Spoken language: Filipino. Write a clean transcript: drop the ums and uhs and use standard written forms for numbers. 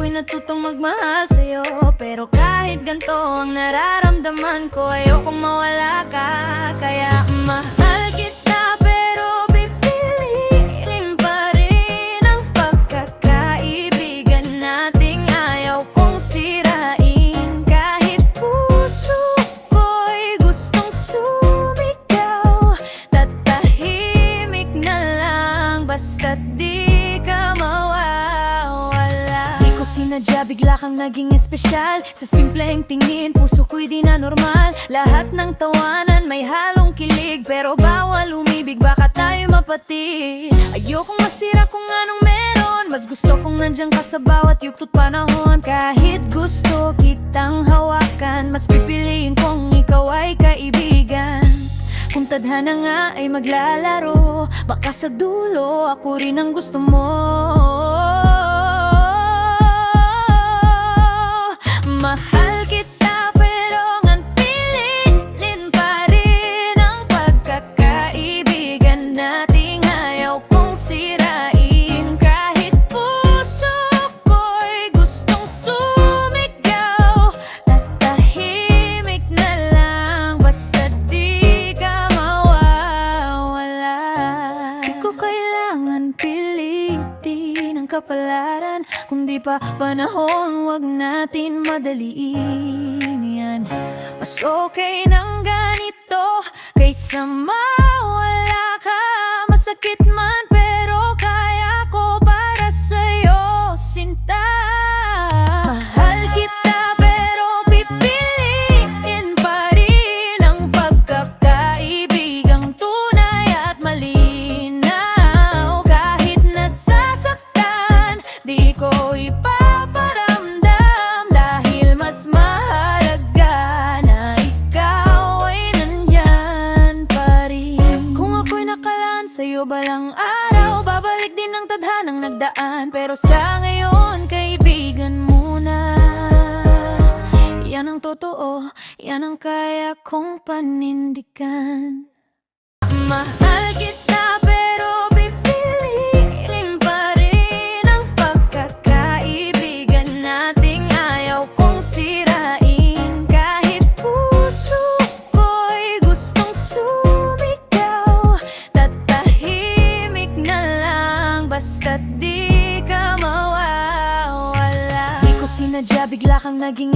ako'y natutong magmahal sa'yo. Pero kahit ganito ang nararamdaman ko, ayokong mawala ka. Kaya mahal kita pero pipiliin pa rin ang pagkakaibigan nating ayaw kong sirain. Kahit puso ko'y gustong sumigaw, tatahimik na lang basta't di ka mawawala. Di ko sinadya, bigla kang naging espesyal. Sa simpleng tingin, puso ko'y di na normal. Lahat ng tawanan may halong kilig, pero bawal umibig, baka tayo mapatid. Ayokong masira kung anong meron, mas gusto kong nandiyan ka sa bawat yugto't panahon. Kahit gusto kitang hawakan, mas pipiliin kong ikaw ay kaibigan. Kung tadhana nga ay maglalaro, baka sa dulo ako rin ang gusto mo. Mahal kita pero ngan piliin pa rin ang pagkakaibigan nating ayaw kong sirain. Kahit puso ko'y gustong sumigaw, tatahimik na lang basta't di ka mawawala. Di ko kailangan pilitin ang kapalaran, kung di pa panahon, wag natin madaliin yan. Mas okay nang ganito kaysa mawala ka. Masakit man pero kaya ko para sa'yo, sinta. Mahal kita pero pipiliin pa rin ang pagkakaibigang tunay at malinaw. Kahit nasasaktan, di ko ipaparamdam, dahil mas mahalaga na ikaw ay nandyan pa rin. Kung ako'y nakalaan sa'yo balang araw, babalik din ang tadhanang nagdaan. Pero sa ngayon, kaibigan muna. Yan ang totoo, yan ang kaya kong panindigan. Mahal kita pero pipiliin pa rin ang pagkakaibigan nating ayaw kong sirain. Kahit puso ko'y gustong sumigaw, tatahimik na lang basta't di ka mawawala. Di ko sinadya, bigla kang naging